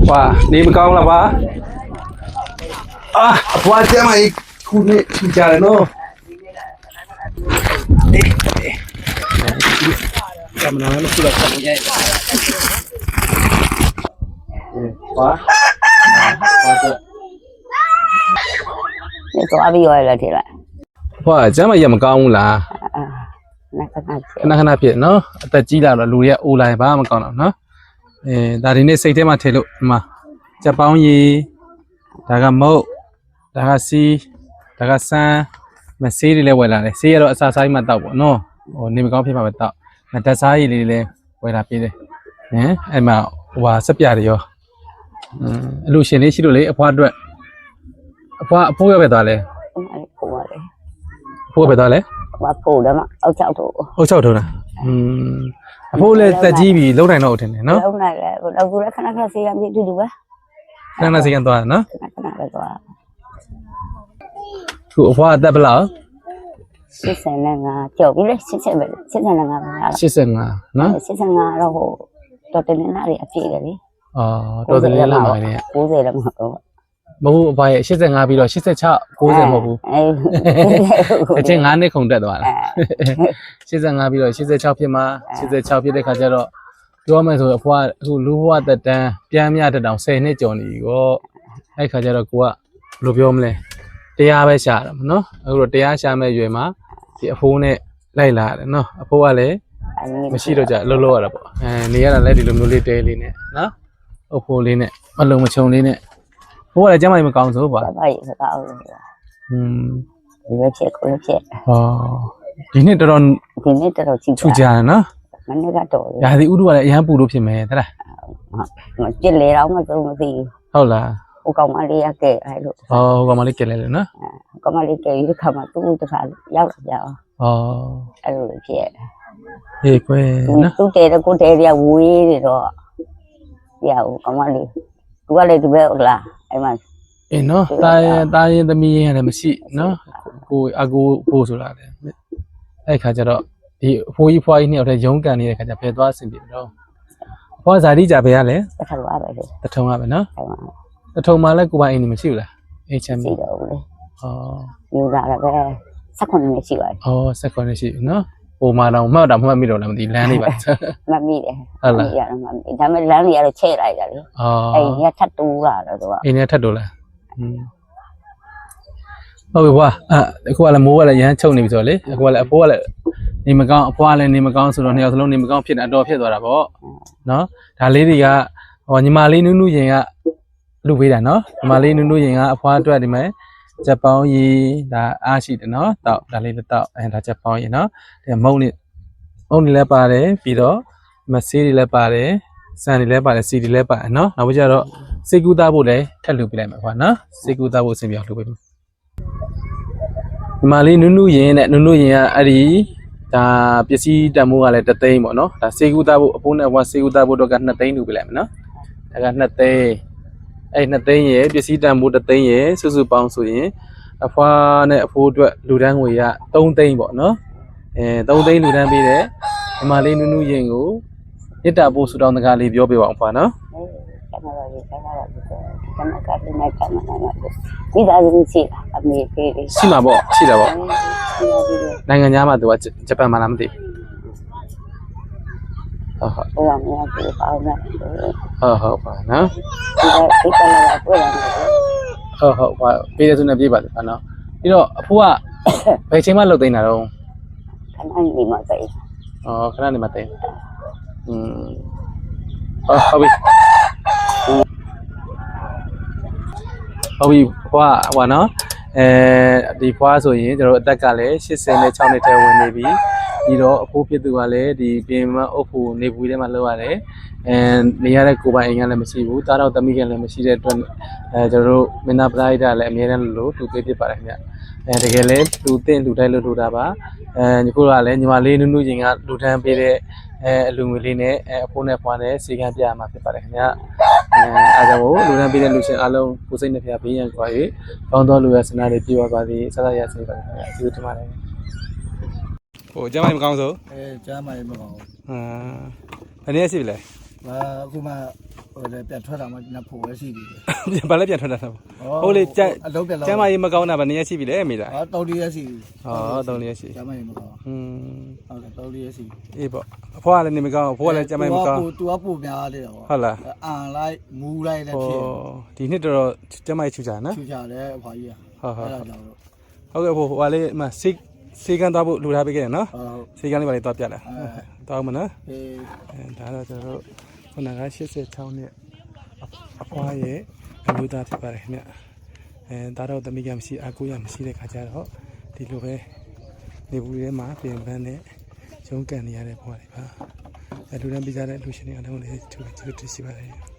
哇，你们讲了吧？啊，我这么一哭你出家了喏。咱们那个出来看不见。哇，你做ပြီးရောလဲထင်လိုက် 哇，这么也没讲啦。 နခဏဖြစ် ခဏဖြစ်နော်အသက်ကြီးလာတော့လူတွေကအိုလာရင်ဘာမှမကောင်းတော့နော်ဒါဒီနေ့စိတ်ထဲမှာထည့်လို့ဒီမှာကြက်ပေါင်းရီဒါကမုတ်ဒါကစီးဒါကဆန်းမဆေးတွေလည်းဝယ်လာတယ်ဆေးရတော့အစာစားမှတောက်ပေါ့နော်ဟိုနေမကောင်းဖြစ်မှာပဲတောက်ဓာတ်စားရည်လေးလည်းဝယ်လာပေးတယ်အဲ့မှာဟိုဟာစက်ပြတွေရောအလူရှင်လေးရှိလို့လေအဖွားအတွက်အဖွားအဖိုးရပဲသွားလဲ ပို့ပါလေ အဖိုးပဲသွားလဲ ဘာပို့တယ်မအောက်ချောက်တော့ အုတ်ချောက်ထုံးတာအဖိုးလည်းတက်ကြီးပြီလုံးနိုင်တော့ထင်တယ်နော် လုံးနိုင်လဲတော့သူလည်းခဏခဏဆေးရမ်းပြီးတူတူပဲ ခဏစီကန်သွားတယ်နော် ခဏခဏပဲသွား ခုအဖွားအသက်ဘယ်လောက် 85ကြော်ပြီလေ85ပဲ85ပဲလား 85နော် 85တော့ဟိုတော်တင်နေတာတွေအပြည့်တယ်လေ တော်တယ်လည်းလာပါနေ 90လည်းမဟုတ်ဘူး မဟုတ်အဖွားရဲ့85ပြီးတော့86 90မဟုတ်ဘူး အေး အချင်း9နှစ်ခုန်တက်သွားတာ85ပြီးတော့86ဖြစ်မှာ86ဖြစ်တဲ့ခါကျတော့ပြောမယ်ဆိုအဖွားအခုလူဘဝတက်တန်းပြန်မြတက်တောင်10နှစ်ကျော်နေပြီကောအဲ့ခါကျတော့ကိုကဘယ်လိုပြောမလဲတရားပဲရှာတာမနော်အခုတော့တရားရှာမဲ့ရွယ်မှာဒီအဖိုးနဲ့လိုက်လာတယ်နော်အဖိုးကလည်းမရှိတော့ကြလှုပ်လှုပ်ရတာပေါ့နေရတာလည်းဒီလိုမျိုးလေးတဲလေးနဲ့နော်အဖိုးလေးနဲ့မလုံမချုံလေးနဲ့ဘိုးကလည်းကျမကြီးမကောင်းဆိုပါ ဘာကြီးစကားအောင်ဒီလိုချက်ကိုချက် ဒီနှစ်တော်တော် ဒီနေ့တော်ကြည့် ထူကြတယ်နော် မနေ့ကတော့ ရာသီဥတုကလည်းအရန်ပူလို့ဖြစ်မယ်တဲ့လား မကြည့်လေတော့မသုံးမသိ ဟုတ်လား ဟိုကောင်မလေးရကဲအဲ့လို ဟိုကောင်မလေးကလည်းလေနော် ကောင်မလေးကဲဒီခါမှသူ့တခါရောက်လာကြအောင် အဲ့လိုဖြစ် ဟေးကွယ်နော် သူ့တဲကိုတဲရဝေးနေတော့ရအောင်ကောင်မလေးသူကလည်းဒီဘက်လာအဲ့မှာ အေးနော်တာရင်သမီးရင်လည်းမရှိနော်ကိုအကူဖို့ဆိုတာလေအဲ့ခါကျတော့ဒီအဖိုးကြီးဖွားကြီးနှစ်ယောက်တည်းရုံးကန်နေတဲ့ခါကျဖယ်သွားဆင်ပြေတော့ဖွားဇာတိကြပဲရလဲ တစ်ခါလိုပဲလေ တထုံကပဲနော် အဲ့မှာ တထုံမှာလည်းကိုပိုင်အိမ်နေမရှိဘူးလားအိမ်ချမ်း ရှိ ပြီ တော့ဘူးလေ ဩ ယူလာတော့ပဲ18နှစ်ရှိပါတယ် စက်ခွန်ရှိနော်ဟိုမှာတော့မှတ်တော့မှတ်မိတော့လည်းမသိလမ်းလေးပါ မမိတယ်ရတော့မမိဒါပေမဲ့လမ်းလေးကတော့ချဲ့လိုက်တာလေအဲ့ဒီကထပ်တူးလာတော့သူက အိမ်ထဲထပ်တော့လားဟုတ်ပြီကွာအခုကလည်းမိုးကလည်းရမ်းချုပ်နေပြီဆိုတော့လေအခုကလည်းအဖိုးကလည်းနေမကောင်းအဖွားလည်းနေမကောင်းဆိုတော့နှစ်ယောက်စလုံးနေမကောင်းဖြစ်နေအတော်ဖြစ်သွားတာပေါ့နော်ဒါလေးတွေကဟောညီမလေးနူးနူးရင်ကလူပေးတာနော်ညီမလေးနူးနူးရင်ကအဖွားအတွက်ဒီမဲ့ဂျပန်ရီဒါအားရှိတယ်နော်တောက်ဒါလေးတောက်ဒါဂျပန်ရီနော်ဒီမုံနေလည်းပါတယ်ပြီးတော့မဆေးတွေလည်းပါတယ်စံတွေလည်းပါတယ်စီတွေလည်းပါတယ်နော်နောက်ပြီးကြတော့စေကူသားဖို့လည်းထပ်လုပ်ပြလိုက်မှာကွာနော်စေကူသားဖို့အဆင်ပြေအောင်လုပ်ပေးမယ်ဒီမှာလေးနုနုရင်နဲ့နုနုရင်ကအဲ့ဒီဒါပစ္စည်းတန်မိုးကလည်း3သိန်းပေါ့နော်ဒါစေကူသားဖို့အဖိုးနဲ့ဘွားစေကူသားဖို့တော့က2သိန်းလုပ်ပြလိုက်မယ်နော်ဒါက2သိန်းအဲ့2သိန်းရဲ့ပစ္စည်းတန်မိုး3သိန်းရဲ့စုစုပေါင်းဆိုရင်အဖွားနဲ့အဖိုးအတွက်လူတန်းငွေက3သိန်းပေါ့နော်3သိန်းလူတန်းပေးတယ်ဒီမှာလေးနုနုရင်ကိုမြစ်တာပို့ဆူတောင်းတကားလေးပြောပြပါအောင်ဖွာနော် ကမ္ဘာကြီးကမ္ဘာကြီးနဲ့ကမ္ဘာနဲ့ဒီသားစုရှိတာအမေပေးတယ် ရှိမှာပေါ့ရှိတာပေါ့နိုင်ငံသားမှာသူကဂျပန်မှာလားမသိဟုတ် ဟိုကမင်းပြေပေါင်းနေတယ် ဟုတ်ပါနော် ဒီကနေ့ကတွေ့ရတယ် ဟုတ်ပါပေးတဲ့သူနဲ့ပြေးပါစေနော်ပြီးတော့အဖိုးကဘယ်ချိန်မှလှုပ်သိမ်းတာတော့ ခဏနေမှသိ ခဏနေမှသိမ်းဟုတ်ပြီဖွားဟိုနော်ဒီဖွားဆိုရင်ကျွန်တော်အသက်ကလည်း86နှစ်ထဲဝင်နေပြီပြီးတော့အဖိုးဖြစ်သူကလည်းဒီပြင်မအုပ်ဖို့နေဘူးထဲမှာလောက်ရတယ်နေရတဲ့ကိုပိုင်အိမ်ကလည်းမရှိဘူးတားတော့သမီးကလည်းမရှိတဲ့အတွက်ကျွန်တော်တို့မင်းသားပရိဒါလည်းအများနဲ့လို့တူပေးဖြစ်ပါတယ်ခင်ဗျတကယ်လည်းလူတင်လူတိုင်းလို့ထူတာပါညီကိုကလည်းညီမလေးနုနုရင်ကလူတန်းပေးတဲ့အလူငွေလေးနဲ့အဖိုးနဲ့ဖွားနဲ့စီကံပြရမှာဖြစ်ပါတယ်ခင်ဗျအားကြောင့်မို့လူတန်းပေးတဲ့လူရှင်အားလုံးကိုစိတ်နဲ့ဖျားပေးရန်ကြွား၍ကောင်းသောလူရဲ့စနာတွေပြေဝသွားသည်ဆက်ဆက်ရစေပါခင်ဗျကျေးဇူးတင်ပါတယ်ဟိုကျမမကောင်းဆို ကြားမှလည်းမကောင်းဘူး ဘယ်နည်းရှိပြီလဲ အခုမှဟိုလည်းပြန်ထွက်တာမှနဖို့ပဲရှိသေးတယ် ဘာလဲပြန်ထွက်တာတော့ဟုတ်လေကျ အလုပ်ပြန်လာ ကျမကြီးမကောင်းတာဗနေရရှိပြီလေမိသား တော်လေးရရှိ ဟော3ရက်ရှိ ကျမကြီးမကောင်း ဟုတ် ဟုတ်တယ်တော်လေးရရှိ အေးပေါ့အဖွားလည်းနေမကောင်းအဖွားလည်းကျမကြီးမကောင်း သူကပို့များလေတော့ ဟုတ်လား အန်လိုက်မူလိုက်လည်းဖြစ် ဒီနှစ်တော်ကျမကြီးချူကြနော် ချူကြတယ်အဖွားကြီး ဟုတ် အဲ့ဒါကြောင့် ဟုတ်ကဲ့ဟိုဟာလေးမစေကန်သွားဖို့လူထားပေးခဲ့တယ်နော် ဟုတ် စေကန်လေးပါလေးသွားပြလာတောင်းမနော် အေး ဒါတော့ကျွန်တော်တို့ခုနက86နှစ်အဖွားရဲ့အမျိုးသားဖြစ်ပါတယ်ခင်ဗျဒါတော့သမီးကမရှိအကူရမရှိတဲ့ခါကျတော့ဒီလိုပဲနေဘူးထဲမှာပြင်ပန်းနဲ့ရုံးကန်နေရတဲ့ဘဝတွေပါလူတန်းပြကြတဲ့လူရှင်တွေအားလုံးလည်းသူကျေးဇူးတင်ရှိပါတယ်